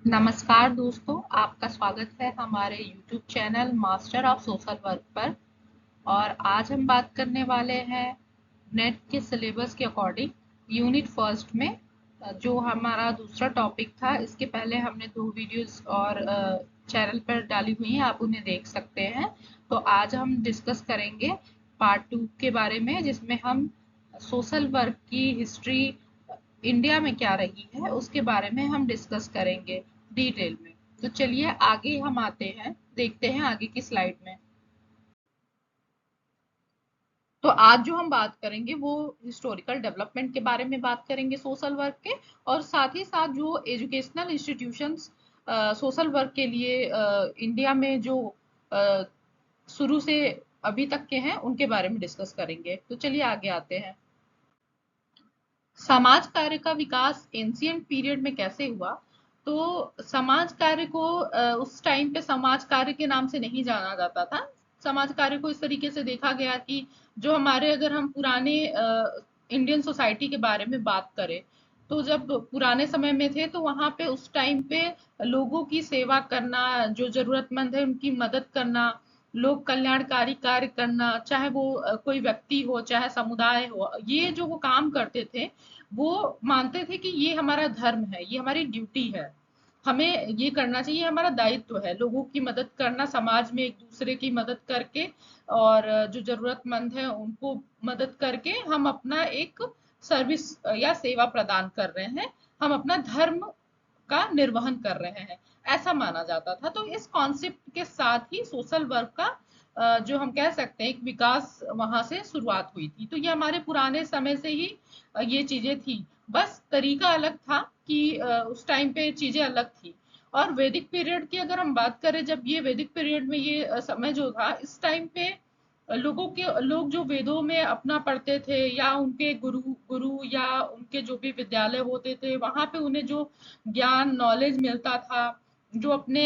नमस्कार दोस्तों, आपका स्वागत है हमारे YouTube channel master of social work पर। और आज हम बात करने वाले हैं नेट के सिलेबस के अकॉर्डिंग यूनिट फर्स्ट में जो हमारा दूसरा टॉपिक था। इसके पहले हमने 2 वीडियोस और चैनल पर डाली हुई हैं, आप उन्हें देख सकते हैं। तो आज हम डिस्कस करेंगे पार्ट 2 के बारे में, जिसमें हम सोशल वर्क की हिस्ट्री इंडिया में क्या रही है उसके बारे में हम डिस्कस करेंगे डिटेल में। तो चलिए आगे हम आते हैं, देखते हैं आगे की स्लाइड में। तो आज जो हम बात करेंगे वो हिस्टोरिकल डेवलपमेंट के बारे में बात करेंगे सोशल वर्क के, और साथ ही साथ जो एजुकेशनल इंस्टीट्यूशंस सोशल वर्क के लिए इंडिया में जो अ, शुरू से अभी तक के हैं उनके बारे में डिस्कस करेंगे। तो चलिए आगे आते हैं। समाज कार्य का विकास एंशियंट पीरियड में कैसे हुआ? तो समाज कार्य को उस टाइम पे समाज कार्य के नाम से नहीं जाना जाता था। समाज कार्य को इस तरीके से देखा गया कि जो हमारे, अगर हम पुराने इंडियन सोसाइटी के बारे में बात करें, तो जब पुराने समय में थे तो वहां पे उस टाइम पे लोगों की सेवा करना, जो जरूरतमंद है उनकी मदद करना, लोक कल्याणकारी कार्य करना, चाहे वो कोई व्यक्ति हो चाहे समुदाय हो, ये जो वो काम करते थे वो मानते थे कि ये हमारा धर्म है, ये हमारी ड्यूटी है, हमें ये करना चाहिए, हमारा दायित्व है लोगों की मदद करना, समाज में एक दूसरे की मदद करके और जो जरूरतमंद है उनको मदद करके हम अपना एक सर्विस या सेवा प्रदान कर रहे हैं, हम अपना धर्म का निर्वहन कर रहे हैं, ऐसा माना जाता था। तो इस कॉन्सेप्ट के साथ ही सोशल वर्क का जो हम कह सकते हैं एक विकास वहां से शुरुआत हुई थी। तो ये हमारे पुराने समय से ही ये चीजें थी, बस तरीका अलग था कि उस टाइम पे चीजें अलग थी। और वैदिक पीरियड की अगर हम बात करें, जब ये वैदिक पीरियड में ये समय जो था, इस टाइम पे लोग जो वेदों में अपना पढ़ते थे, या उनके गुरु गुरु या उनके जो भी विद्यालय होते थे वहां पे उन्हें जो ज्ञान नॉलेज मिलता था, जो अपने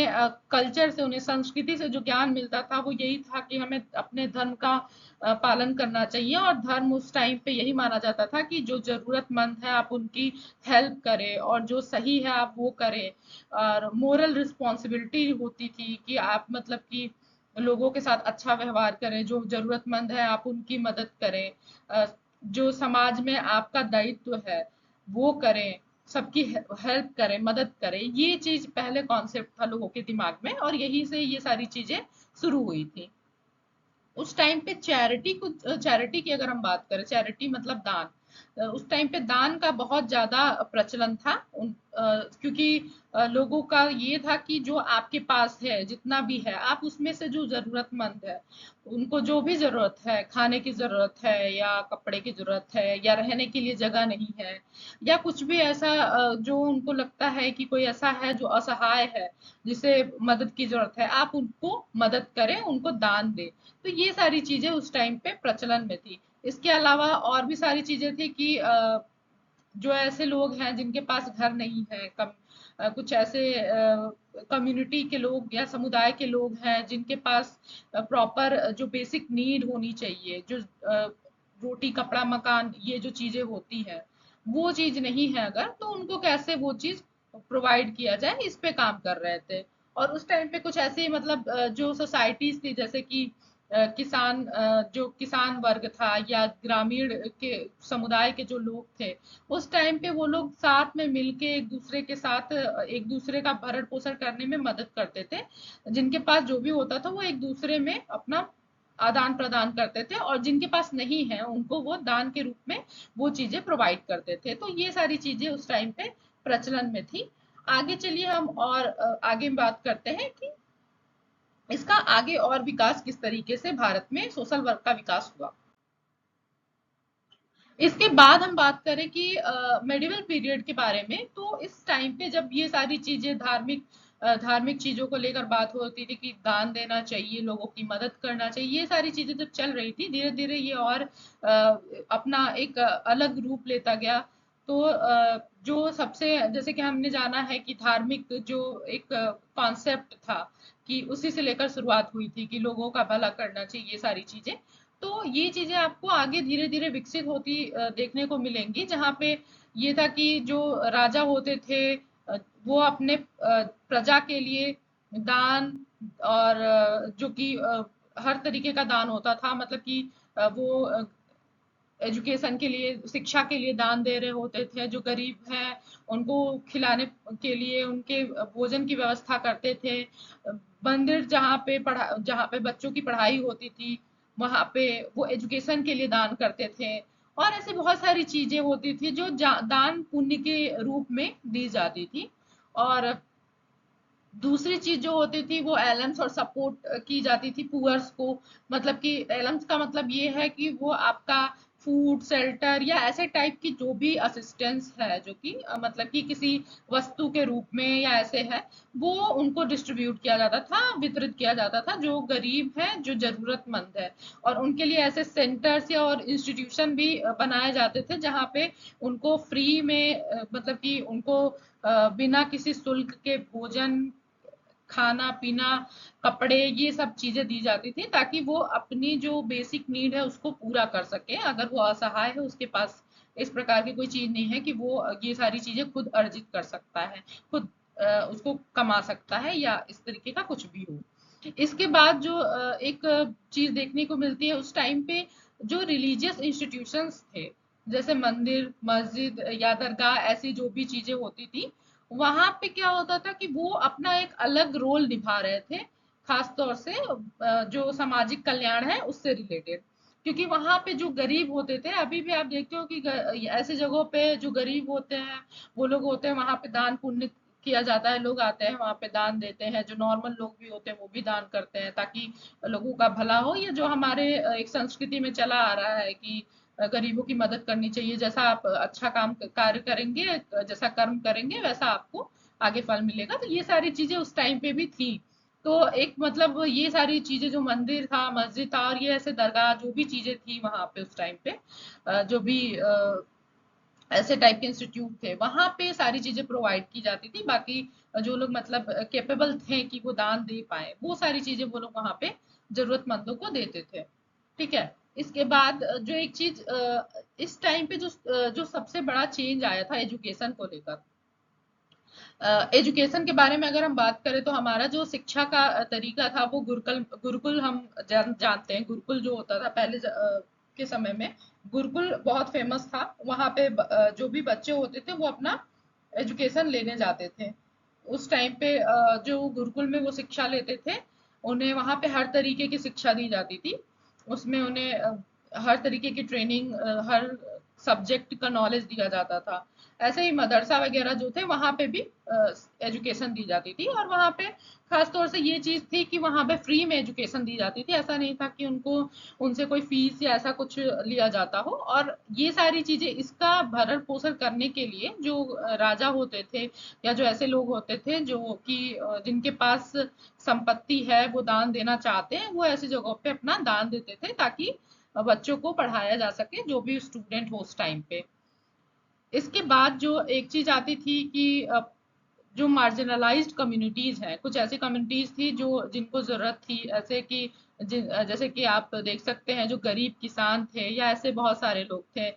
कल्चर से, उन्हें संस्कृति से जो ज्ञान मिलता था, वो यही था कि हमें अपने धर्म का पालन करना चाहिए। और धर्म उस टाइम पे यही माना जाता था कि जो जरूरतमंद है आप उनकी हेल्प करें, और जो सही है आप वो करें। और मोरल रिस्पॉन्सिबिलिटी होती थी कि आप मतलब कि लोगों के साथ अच्छा व्यवहार करें, जो जरूरतमंद है आप उनकी मदद करें, जो समाज में आपका दायित्व है वो करें, सबकी हेल्प करें, मदद करें। ये चीज पहले कॉन्सेप्ट था लोगों के दिमाग में, और यही से ये सारी चीजें शुरू हुई थी। उस टाइम पे चैरिटी की अगर हम बात करें, चैरिटी मतलब दान, उस टाइम पे दान का बहुत ज्यादा प्रचलन था। क्योंकि लोगों का ये था कि जो आपके पास है जितना भी है, आप उसमें से जो जरूरतमंद है, उनको जो भी जरूरत है, खाने की जरूरत है या कपड़े की जरूरत है या रहने के लिए जगह नहीं है, या कुछ भी ऐसा जो उनको लगता है कि कोई ऐसा है जो असहाय है, जिसे मदद की जरूरत है, आप उनको मदद करें, उनको दान दें। तो ये सारी चीजें उस टाइम पे प्रचलन में थी। इसके अलावा और भी सारी चीजें थी कि जो ऐसे लोग हैं जिनके पास घर नहीं है, कुछ ऐसे कम्युनिटी के लोग या समुदाय के लोग हैं जिनके पास प्रॉपर जो बेसिक नीड होनी चाहिए, जो रोटी कपड़ा मकान ये जो चीजें होती है वो चीज नहीं है, अगर तो उनको कैसे वो चीज प्रोवाइड किया जाए, इस पे काम कर रहे थे। और उस टाइम पे कुछ ऐसी मतलब जो सोसाइटीज थी, जैसे कि किसान, जो किसान वर्ग था या ग्रामीण के समुदाय के जो लोग थे, उस टाइम पे वो लोग साथ में मिलके एक दूसरे के साथ एक दूसरे का भरण पोषण करने में मदद करते थे। जिनके पास जो भी होता था वो एक दूसरे में अपना आदान प्रदान करते थे, और जिनके पास नहीं है उनको वो दान के रूप में वो चीजें प्रोवाइड करते थे। तो ये सारी चीजें उस टाइम पे प्रचलन में थी। आगे चलिए हम और आगे बात करते हैं कि इसका आगे और विकास किस तरीके से भारत में सोशल वर्क का विकास हुआ। इसके बाद हम बात करें कि मेडिवल पीरियड के बारे में, तो इस टाइम पे जब ये सारी चीजें धार्मिक चीजों को लेकर बात होती थी कि दान देना चाहिए, लोगों की मदद करना चाहिए, ये सारी चीजें जब चल रही थी, धीरे धीरे ये और अपना एक अलग रूप लेता गया। तो जो सबसे, जैसे कि हमने जाना है कि धार्मिक जो एक कॉन्सेप्ट था, कि उसी से लेकर शुरुआत हुई थी कि लोगों का भला करना चाहिए, ये सारी चीजें। तो ये चीजें आपको आगे धीरे धीरे विकसित होती देखने को मिलेंगी, जहाँ पे ये था कि जो राजा होते थे वो अपने प्रजा के लिए दान, और जो कि हर तरीके का दान होता था, मतलब कि वो एजुकेशन के लिए, शिक्षा के लिए दान दे रहे होते थे। जो गरीब हैं उनको खिलाने के लिए उनके भोजन की व्यवस्था करते थे। मंदिर जहाँ पे बच्चों की पढ़ाई होती थी, वहां पे वो एजुकेशन के लिए दान करते थे। और ऐसी बहुत सारी चीजें होती थी जो दान पुण्य के रूप में दी जाती थी। और दूसरी चीज जो होती थी वो एलम्स और सपोर्ट की जाती थी पुअर्स को। मतलब कि एलम्स का मतलब ये है कि वो आपका फूड शेल्टर या ऐसे टाइप की जो भी असिस्टेंस है, जो कि मतलब कि किसी वस्तु के रूप में या ऐसे है, वो उनको डिस्ट्रीब्यूट किया जाता था, वितरित किया जाता था जो गरीब है, जो जरूरतमंद है। और उनके लिए ऐसे सेंटर्स या और इंस्टीट्यूशन भी बनाए जाते थे जहाँ पे उनको फ्री में मतलब कि उनको बिना किसी शुल्क के भोजन, खाना पीना, कपड़े, ये सब चीजें दी जाती थी, ताकि वो अपनी जो बेसिक नीड है उसको पूरा कर सके। अगर वो असहाय है, उसके पास इस प्रकार की कोई चीज नहीं है कि वो ये सारी चीजें खुद अर्जित कर सकता है, खुद उसको कमा सकता है, या इस तरीके का कुछ भी हो। इसके बाद जो एक चीज देखने को मिलती है उस टाइम पे, जो रिलीजियस इंस्टीट्यूशंस थे, जैसे मंदिर, मस्जिद या दरगाह, ऐसी जो भी चीजें होती थी, वहां पे क्या होता था कि वो अपना एक अलग रोल निभा रहे थे, खास तौर से जो सामाजिक कल्याण है उससे रिलेटेड। क्योंकि वहां पे जो गरीब होते थे, अभी भी आप देखते हो कि ऐसे जगहों पे जो गरीब होते हैं, वो लोग होते हैं, वहां पे दान पुण्य किया जाता है, लोग आते हैं वहां पे दान देते हैं, जो नॉर्मल लोग भी होते हैं वो भी दान करते हैं, ताकि लोगों का भला हो। ये जो हमारे एक संस्कृति में चला आ रहा है कि गरीबों की मदद करनी चाहिए, जैसा आप अच्छा कार्य करेंगे, जैसा कर्म करेंगे, वैसा आपको आगे फल मिलेगा। तो ये सारी चीजें उस टाइम पे भी थी। तो एक मतलब ये सारी चीजें, जो मंदिर था, मस्जिद था, और ये ऐसे दरगाह, जो भी चीजें थी वहां पे उस टाइम पे, जो भी ऐसे टाइप के इंस्टीट्यूट थे, वहां पे सारी चीजें प्रोवाइड की जाती थी। बाकी जो लोग मतलब कैपेबल थे कि वो दान दे पाए, वो सारी चीजें वो लोग वहां पे जरूरतमंदों को देते थे। ठीक है। इसके बाद जो एक चीज इस टाइम पे जो सबसे बड़ा चेंज आया था एजुकेशन को लेकर, एजुकेशन के बारे में अगर हम बात करें, तो हमारा जो शिक्षा का तरीका था वो गुरुकुल गुरुकुल हम जानते हैं। गुरुकुल जो होता था पहले के समय में, गुरुकुल बहुत फेमस था। वहां पे जो भी बच्चे होते थे वो अपना एजुकेशन लेने जाते थे। उस टाइम पे जो गुरुकुल में वो शिक्षा लेते थे, उन्हें वहां पे हर तरीके की शिक्षा दी जाती थी। उसमें उन्हें हर तरीके की ट्रेनिंग, हर सब्जेक्ट का नॉलेज दिया जाता था। ऐसे ही मदरसा वगैरह जो थे वहां पे भी एजुकेशन दी जाती थी। और वहां पे खास तौर से ये चीज थी कि वहां पे फ्री में एजुकेशन दी जाती थी। ऐसा नहीं था कि उनको उनसे कोई फीस या ऐसा कुछ लिया जाता हो। और ये सारी चीजें, इसका भरण पोषण करने के लिए जो राजा होते थे, या जो ऐसे लोग होते थे जो कि जिनके पास संपत्ति है, वो दान देना चाहते हैं, वो ऐसी जगहों पे अपना दान देते थे, ताकि बच्चों को पढ़ाया जा सके, जो भी स्टूडेंट हो उस टाइम पे। इसके बाद जो एक चीज आती थी कि जो मार्जिनलाइज्ड कम्युनिटीज हैं, कुछ ऐसी कम्युनिटीज थी जो जिनको जरूरत थी, ऐसे कि जैसे कि आप देख सकते हैं, जो गरीब किसान थे, या ऐसे बहुत सारे लोग थे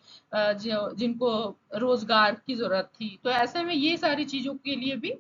जो जिनको रोजगार की जरूरत थी। तो ऐसे में ये सारी चीजों के लिए भी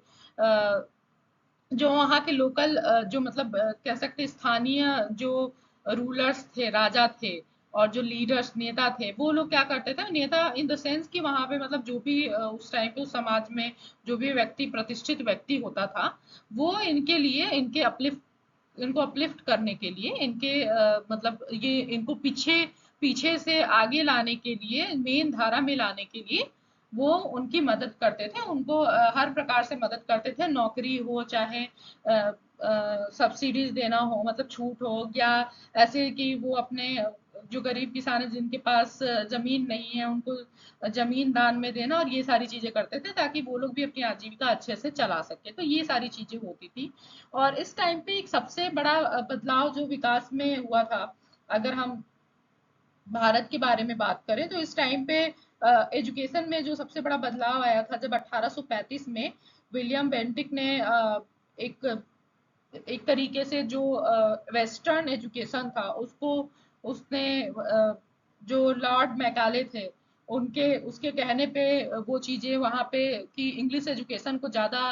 जो वहाँ के लोकल जो मतलब कह सकते हैं स्थानीय जो रूलर्स थे, राजा थे, और जो लीडर्स, नेता थे, वो लोग क्या करते थे, नेता इन द सेंस कि वहां पे मतलब जो भी उस टाइम पे उस समाज में जो भी व्यक्ति, प्रतिष्ठित व्यक्ति होता था, वो इनके लिए, इनको अपलिफ्ट करने के लिए, इनके मतलब ये इनको पीछे पीछे से आगे लाने के लिए, मेन धारा में लाने के लिए वो उनकी मदद करते थे। उनको हर प्रकार से मदद करते थे, नौकरी हो, चाहे सब्सिडीज देना हो, मतलब छूट हो, या ऐसे कि वो अपने जो गरीब किसान है जिनके पास जमीन नहीं है, उनको जमीन दान में देना, और ये सारी चीजें करते थे, ताकि वो लोग भी अपनी आजीविका अच्छे से चला सके। तो ये सारी चीजें होती थी। और इस टाइम पे एक सबसे बड़ा बदलाव जो विकास में हुआ था, अगर हम भारत के बारे में बात करें, तो इस टाइम पे एजुकेशन में जो सबसे बड़ा बदलाव आया था, जब 1835 में विलियम बेंटिक ने एक एक तरीके से जो वेस्टर्न एजुकेशन था उसको, उसने जो लॉर्ड मैकाले थे, उनके उसके कहने पे वो चीजें वहां पे कि इंग्लिश एजुकेशन को ज्यादा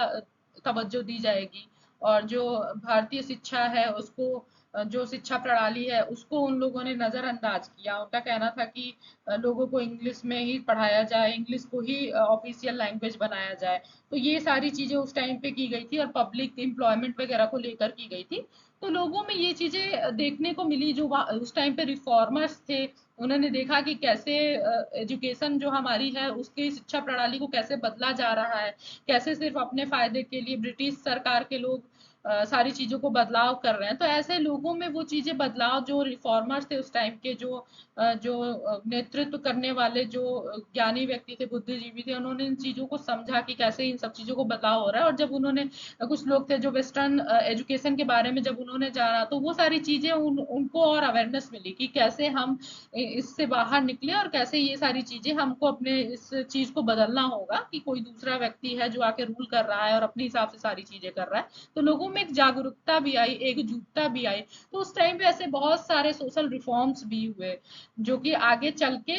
तवज्जो दी जाएगी, और जो भारतीय शिक्षा है उसको, जो शिक्षा प्रणाली है उसको उन लोगों ने नजरअंदाज किया। उनका कहना था कि लोगों को इंग्लिश में ही पढ़ाया जाए, इंग्लिश को ही ऑफिशियल लैंग्वेज बनाया जाए। तो ये सारी चीजें उस टाइम पे की गई थी, और पब्लिक एम्प्लॉयमेंट वगैरह को लेकर की गई थी। तो लोगों में ये चीजें देखने को मिली, जो उस टाइम पे रिफॉर्मर्स थे, उन्होंने देखा कि कैसे एजुकेशन जो हमारी है उसकी शिक्षा प्रणाली को कैसे बदला जा रहा है, कैसे सिर्फ अपने फायदे के लिए ब्रिटिश सरकार के लोग सारी चीजों को बदलाव कर रहे हैं। तो ऐसे लोगों में वो चीजें बदलाव, जो रिफॉर्मर्स थे उस टाइम के, जो नेतृत्व करने वाले जो ज्ञानी व्यक्ति थे, बुद्धिजीवी थे, उन्होंने इन चीजों को समझा कि कैसे इन सब चीजों को बदलाव हो रहा है। और जब उन्होंने, कुछ लोग थे जो वेस्टर्न एजुकेशन के बारे में जब उन्होंने जाना, तो वो सारी चीजें उनको और अवेयरनेस मिली कि कैसे हम इससे बाहर निकले, और कैसे ये सारी चीजें हमको अपने इस चीज को बदलना होगा कि कोई दूसरा व्यक्ति है जो आके रूल कर रहा है और अपने हिसाब से सारी चीजें कर रहा है। तो लोगों में एक जागरूकता भी आई, एकजुटता भी आई। तो उस टाइम पे ऐसे बहुत सारे सोशल रिफॉर्म्स भी हुए, जो कि आगे चल के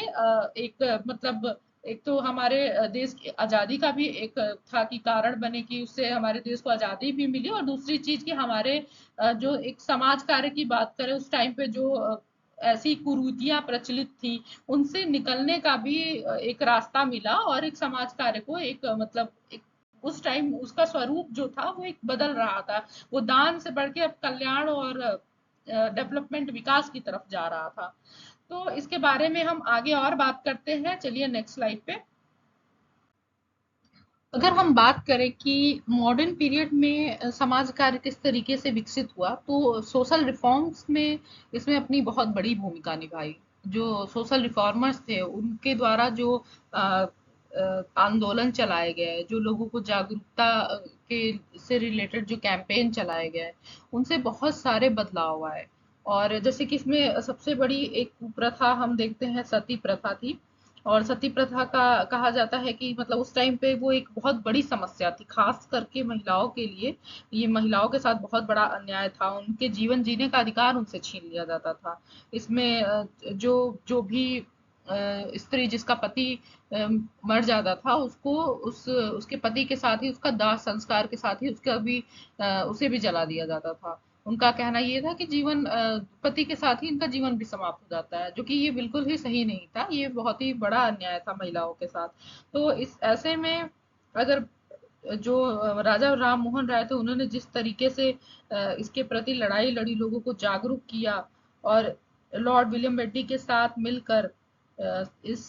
एक मतलब, एक तो हमारे देश की आजादी का भी एक था कि कारण बने, कि उससे हमारे देश को आजादी भी मिली। और दूसरी चीज कि हमारे जो एक समाज कार्य की बात करें, उस टाइम पे जो ऐसी कुरीतियां प्रचलित थी, उनसे निकलने का भी एक रास्ता मिला, और एक समाज कार्य को एक मतलब एक उस टाइम उसका स्वरूप जो था वो एक बदल रहा था। वो दान से बढ़ के अब कल्याण और डेवलपमेंट, विकास की तरफ जा रहा था। तो इसके बारे में हम आगे और बात करते हैं। चलिए नेक्स्ट स्लाइड पे। अगर हम बात करें कि मॉडर्न पीरियड में समाज कार्य किस तरीके से विकसित हुआ, तो सोशल रिफॉर्म्स में इसमें अपनी बहुत बड़ी भूमिका निभाई। जो सोशल रिफॉर्मर्स थे उनके द्वारा जो आंदोलन चलाए गए, जो लोगों को जागरूकता के से रिलेटेड जो कैंपेन चलाए गए, उनसे बहुत सारे बदलाव आए। और जैसे कि इसमें सबसे बड़ी एक कुप्रथा हम देखते हैं, सती प्रथा थी। और सती प्रथा का कहा जाता है कि मतलब उस टाइम पे वो एक बहुत बड़ी समस्या थी, खास करके महिलाओं के लिए। ये महिलाओं के साथ बहुत बड़ा अन्याय था, उनके जीवन जीने का अधिकार उनसे छीन लिया जाता था। इसमें जो जो भी स्त्री जिसका पति मर जाता था, उसको उसके पति के साथ ही, उसका दाह संस्कार के साथ ही उसका भी उसे भी जला दिया जाता था। उनका कहना ये था कि जीवन पति के साथ ही इनका जीवन भी समाप्त हो जाता है, जो कि ये बिल्कुल ही सही नहीं था। ये बहुत ही बड़ा अन्याय था महिलाओं के साथ। तो इस ऐसे में अगर जो राजा राम मोहन राय थे, उन्होंने जिस तरीके से इसके प्रति लड़ाई लड़ी, लोगों को जागरूक किया, और लॉर्ड विलियम बेंटिंक के साथ मिलकर इस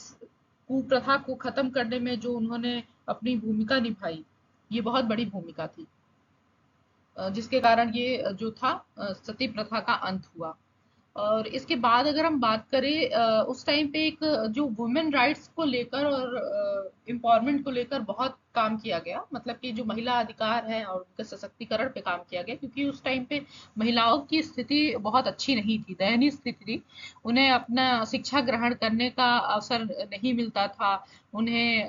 कुप्रथा को खत्म करने में जो उन्होंने अपनी भूमिका निभाई, ये बहुत बड़ी भूमिका थी, जिसके कारण ये जो था सती प्रथा का अंत हुआ। और इसके बाद अगर हम बात करें, उस टाइम पे एक जो वुमेन राइट्स को लेकर और एम्पावरमेंट को लेकर बहुत काम किया गया, मतलब कि जो महिला अधिकार है और उनके सशक्तिकरण पे काम किया गया, क्योंकि उस टाइम पे महिलाओं की स्थिति बहुत अच्छी नहीं थी, दयनीय स्थिति थी। उन्हें अपना शिक्षा ग्रहण करने का अवसर नहीं मिलता था। उन्हें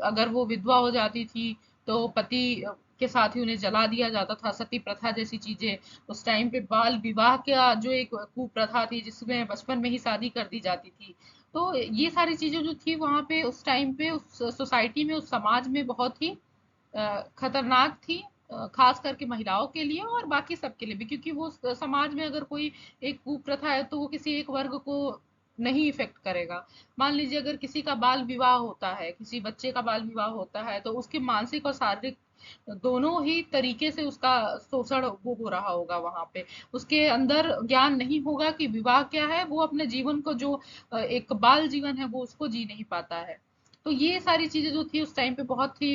अगर वो विधवा हो जाती थी तो पति के साथ ही उन्हें जला दिया जाता था, सती प्रथा जैसी चीजें। उस टाइम पे बाल विवाह का जो एक कुप्रथा थी, जिसमें बचपन में ही शादी कर दी जाती थी। तो ये सारी चीजें जो थी वहां पे उस टाइम पे उस सोसाइटी में, उस समाज में बहुत ही खतरनाक थी, खास करके महिलाओं के लिए और बाकी सबके लिए भी, क्योंकि वो समाज में अगर कोई एक कुप्रथा है तो वो किसी एक वर्ग को नहीं इफेक्ट करेगा। मान लीजिए अगर किसी का बाल विवाह होता है, किसी बच्चे का बाल विवाह होता है, तो उसके मानसिक और शारीरिक दोनों ही तरीके से उसका शोषण वो हो रहा होगा वहां पे। उसके अंदर ज्ञान नहीं होगा कि विवाह क्या है, वो अपने जीवन को जो एक बाल जीवन है वो उसको जी नहीं पाता है। तो ये सारी चीजें जो थी उस टाइम पे बहुत ही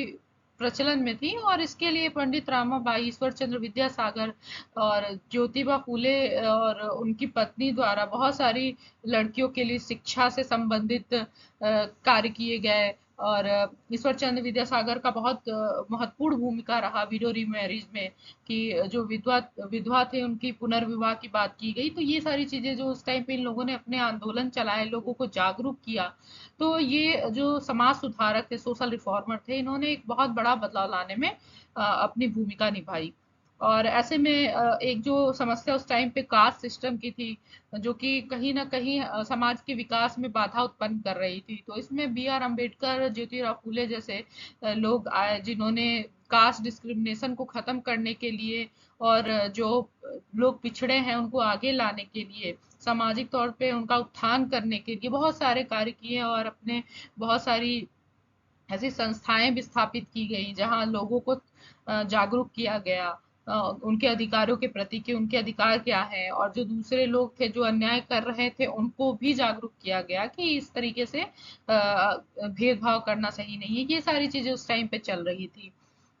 प्रचलन में थी, और इसके लिए पंडित रामाबाई, ईश्वर चंद्र विद्यासागर और ज्योतिबा फूले और उनकी पत्नी द्वारा बहुत सारी लड़कियों के लिए शिक्षा से संबंधित कार्य किए गए। और ईश्वर चंद्र विद्यासागर का बहुत महत्वपूर्ण भूमिका रहा विडो रीमैरिज में, कि जो विधवा विधवा थे उनकी पुनर्विवाह की बात की गई। तो ये सारी चीजें जो उस टाइम पे इन लोगों ने अपने आंदोलन चलाए, लोगों को जागरूक किया, तो ये जो समाज सुधारक थे, सोशल रिफॉर्मर थे, इन्होंने एक बहुत बड़ा बदलाव लाने में अपनी भूमिका निभाई। और ऐसे में एक जो समस्या उस टाइम पे कास्ट सिस्टम की थी, जो कि कहीं ना कहीं समाज के विकास में बाधा उत्पन्न कर रही थी। तो इसमें बी आर अम्बेडकर, ज्योतिराव फूले जैसे लोग आए, जिन्होंने कास्ट डिस्क्रिमिनेशन को खत्म करने के लिए और जो लोग पिछड़े हैं उनको आगे लाने के लिए, सामाजिक तौर पे उनका उत्थान करने के लिए बहुत सारे कार्य किए, और अपने बहुत सारी ऐसी संस्थाएं भी स्थापित की गई जहां लोगों को जागरूक किया गया उनके अधिकारों के प्रति, कि उनके अधिकार क्या है, और जो दूसरे लोग थे जो अन्याय कर रहे थे उनको भी जागरूक किया गया कि इस तरीके से भेदभाव करना सही नहीं है। ये सारी चीजें उस टाइम पे चल रही थी।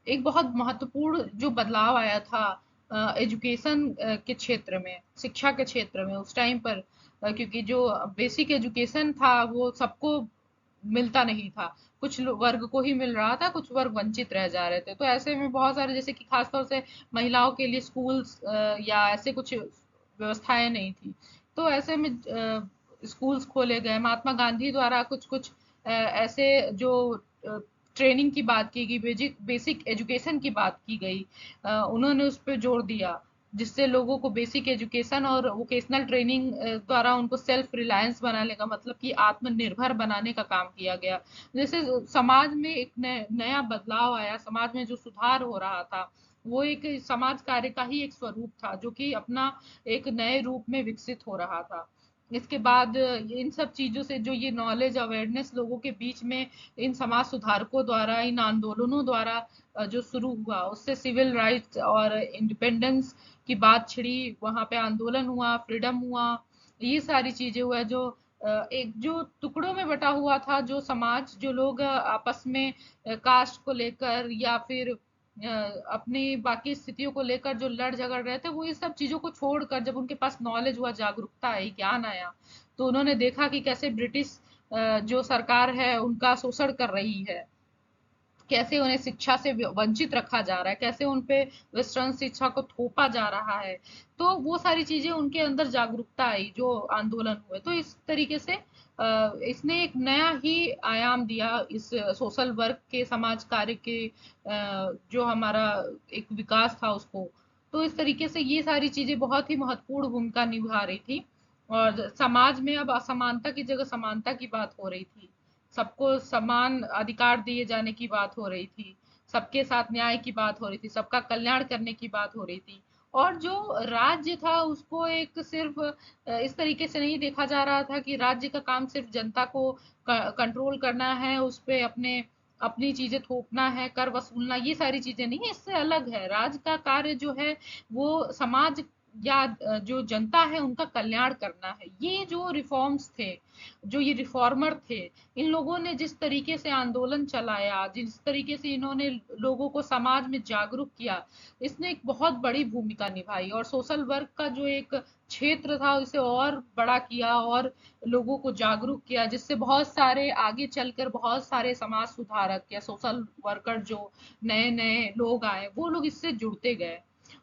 एक बहुत महत्वपूर्ण जो बदलाव आया था एजुकेशन के क्षेत्र में, शिक्षा के क्षेत्र में उस टाइम पर, क्योंकि जो बेसिक एजुकेशन था वो सबको मिलता नहीं था। कुछ वर्ग को ही मिल रहा था, कुछ वर्ग वंचित रह जा रहे थे। तो ऐसे में बहुत सारे, जैसे कि खासतौर से महिलाओं के लिए स्कूल्स या ऐसे कुछ व्यवस्थाएं नहीं थी। तो ऐसे में स्कूल्स खोले गए। महात्मा गांधी द्वारा कुछ कुछ ऐसे जो ट्रेनिंग की बात की गई, बेसिक एजुकेशन की बात की गई, उन्होंने उस पर जोर दिया, जिससे लोगों को बेसिक एजुकेशन और वोकेशनल ट्रेनिंग द्वारा उनको सेल्फ रिलायंस बनाने का, मतलब कि आत्मनिर्भर बनाने का काम किया गया। जैसे समाज में एक नया बदलाव आया, समाज में जो सुधार हो रहा था वो एक समाज कार्य का ही एक स्वरूप था, जो कि अपना एक नए रूप में विकसित हो रहा था। इसके बाद इन सब चीजों से जो ये नॉलेज अवेयरनेस लोगों के बीच में इन समाज सुधारकों द्वारा, इन आंदोलनों द्वारा जो शुरू हुआ, उससे सिविल राइट्स और इंडिपेंडेंस की बात छिड़ी। वहां पे आंदोलन हुआ, फ्रीडम हुआ, ये सारी चीजें हुआ। जो एक जो टुकड़ों में बटा हुआ था जो समाज, जो लोग आपस में कास्ट को लेकर या फिर अपनी बाकी स्थितियों को लेकर जो लड़ झगड़ रहे थे, वो इस सब चीजों को छोड़कर जब उनके पास नॉलेज हुआ, जागरूकता आई, ज्ञान आया, तो उन्होंने देखा कि कैसे ब्रिटिश जो सरकार है उनका शोषण कर रही है, कैसे उन्हें शिक्षा से वंचित रखा जा रहा है, कैसे उन पे वेस्टर्न शिक्षा को थोपा जा रहा है। तो वो सारी चीजें उनके अंदर जागरूकता आई, जो आंदोलन हुए। तो इस तरीके से इसने एक नया ही आयाम दिया इस सोशल वर्क के, समाज कार्य के, जो हमारा एक विकास था उसको। तो इस तरीके से ये सारी चीजें बहुत ही महत्वपूर्ण भूमिका निभा रही थी, और समाज में अब असमानता की जगह समानता की बात हो रही थी। सबको समान अधिकार दिए जाने की बात हो रही थी, सबके साथ न्याय की बात हो रही थी, सबका कल्याण करने की बात हो रही थी। और जो राज्य था उसको एक सिर्फ इस तरीके से नहीं देखा जा रहा था कि राज्य का काम सिर्फ जनता को कंट्रोल करना है, उस पे अपने अपनी चीजें थोपना है, कर वसूलना, ये सारी चीजें नहीं, इससे अलग है। राज्य का कार्य जो है वो समाज या जो जनता है उनका कल्याण करना है। ये जो रिफॉर्म्स थे, जो ये रिफॉर्मर थे, इन लोगों ने जिस तरीके से आंदोलन चलाया, जिस तरीके से इन्होंने लोगों को समाज में जागरूक किया, इसने एक बहुत बड़ी भूमिका निभाई, और सोशल वर्क का जो एक क्षेत्र था उसे और बड़ा किया, और लोगों को जागरूक किया, जिससे बहुत सारे आगे चलकर बहुत सारे समाज सुधारक या सोशल वर्कर जो नए नए लोग आए, वो लोग इससे जुड़ते गए।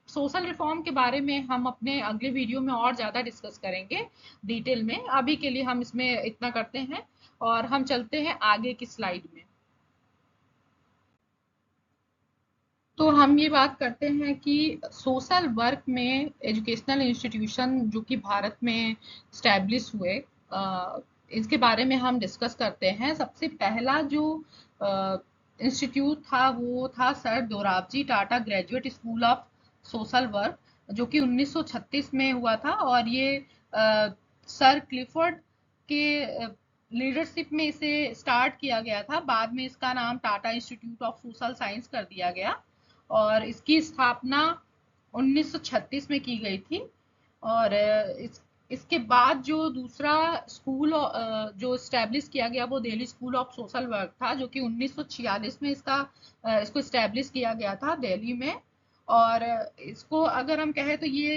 सोशल रिफॉर्म के बारे में हम अपने अगले वीडियो में और ज्यादा डिस्कस करेंगे डिटेल में। अभी के लिए हम इसमें इतना करते हैं, और हम चलते हैं आगे की स्लाइड में। तो हम ये बात करते हैं कि सोशल वर्क में एजुकेशनल इंस्टीट्यूशन जो कि भारत में स्टैब्लिश हुए, इसके बारे में हम डिस्कस करते हैं। सबसे पहला जो इंस्टीट्यूट था वो था sir Dorabji Tata graduate school of social work, जो कि 1936 में हुआ था। और ये सर क्लिफोर्ड के लीडरशिप में इसे स्टार्ट किया गया था। बाद में इसका नाम Tata institute of social science कर दिया गया, और इसकी स्थापना 1936 में की गई थी। और इसके बाद जो दूसरा स्कूल जो स्टैब्लिश किया गया वो Delhi school of social work था, जो कि 1946 में इसको स्टैब्लिश किया गया था दिल्ली में। और इसको अगर हम कहें तो ये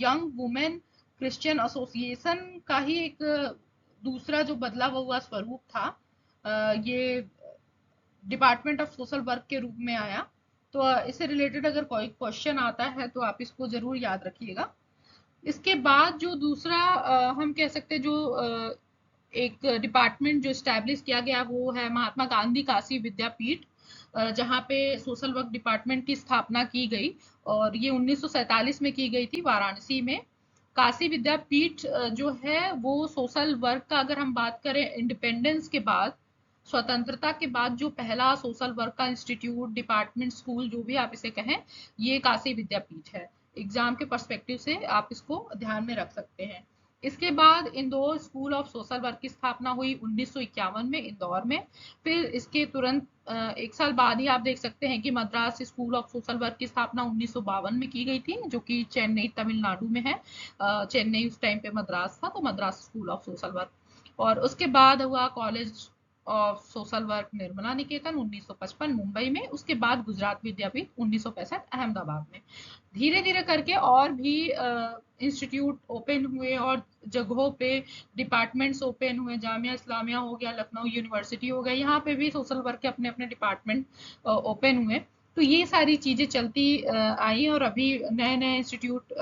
यंग वुमेन क्रिश्चियन एसोसिएशन का ही एक दूसरा जो बदला हुआ स्वरूप था। ये डिपार्टमेंट ऑफ सोशल वर्क के रूप में आया। तो इससे रिलेटेड अगर कोई क्वेश्चन आता है तो आप इसको जरूर याद रखिएगा। इसके बाद जो दूसरा हम कह सकते हैं जो एक डिपार्टमेंट जो स्टैब्लिश किया गया वो है महात्मा गांधी काशी विद्यापीठ, जहाँ पे सोशल वर्क डिपार्टमेंट की स्थापना की गई। और ये 1947 में की गई थी वाराणसी में। काशी विद्यापीठ जो है वो सोशल वर्क का, अगर हम बात करें इंडिपेंडेंस के बाद, स्वतंत्रता के बाद जो पहला सोशल वर्क का इंस्टीट्यूट, डिपार्टमेंट, स्कूल, जो भी आप इसे कहें, ये काशी विद्यापीठ है। एग्जाम के पर्सपेक्टिव से आप इसको ध्यान में रख सकते हैं। इसके बाद Indore school of social work की स्थापना हुई 1951 में इंदौर में। फिर इसके तुरंत एक साल बाद ही आप देख सकते हैं कि Madras school of social work की स्थापना 1952 में की गई थी, जो कि चेन्नई तमिलनाडु में है। चेन्नई उस टाइम पे मद्रास था, तो Madras school of social work. और उसके बाद हुआ college of social work Nirmala Niketan 1955 Mumbai में। उसके बाद गुजरात विद्यापीठ 1965 अहमदाबाद में। धीरे धीरे करके और भी इंस्टीट्यूट ओपन हुए और जगहों पे डिपार्टमेंट्स ओपन हुए। जामिया इस्लामिया हो गया, लखनऊ यूनिवर्सिटी हो गया, यहाँ पे भी सोशल वर्क के अपने अपने डिपार्टमेंट ओपन हुए। तो ये सारी चीजें चलती आई, और अभी नए नए इंस्टीट्यूट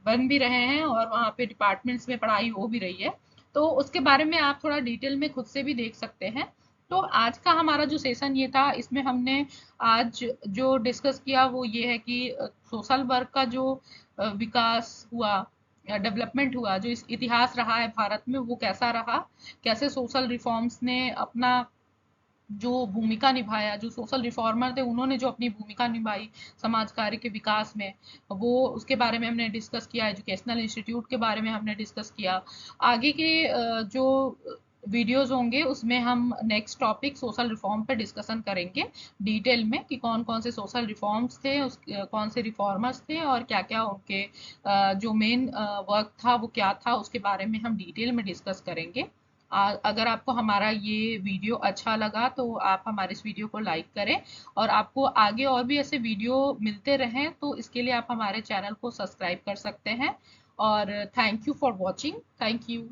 बन भी रहे हैं और वहाँ पे डिपार्टमेंट्स में पढ़ाई हो भी रही है। तो उसके बारे में आप थोड़ा डिटेल में खुद से भी देख सकते हैं। तो आज का हमारा जो सेशन ये था, इसमें हमने आज जो डिस्कस किया वो ये है कि सोशल वर्क का जो विकास हुआ, डेवलपमेंट हुआ, जो इस इतिहास रहा है भारत में, वो कैसा रहा, कैसे सोशल रिफॉर्म्स ने अपना जो भूमिका निभाया, जो सोशल रिफॉर्मर थे उन्होंने जो अपनी भूमिका निभाई समाज कार्य के विकास में, वो उसके बारे में हमने डिस्कस किया। एजुकेशनल इंस्टीट्यूट के बारे में हमने डिस्कस किया। आगे के जो वीडियोस होंगे उसमें हम नेक्स्ट टॉपिक सोशल रिफॉर्म पे डिस्कशन करेंगे डिटेल में, कि कौन कौन से सोशल रिफॉर्म्स थे, कौन से रिफॉर्मर्स थे, और क्या क्या उनके जो मेन वर्क था वो क्या था, उसके बारे में हम डिटेल में डिस्कस करेंगे। अगर आपको हमारा ये वीडियो अच्छा लगा तो आप हमारे इस वीडियो को लाइक करें, और आपको आगे और भी ऐसे वीडियो मिलते रहें तो इसके लिए आप हमारे चैनल को सब्सक्राइब कर सकते हैं। और thank you for watching. Thank you.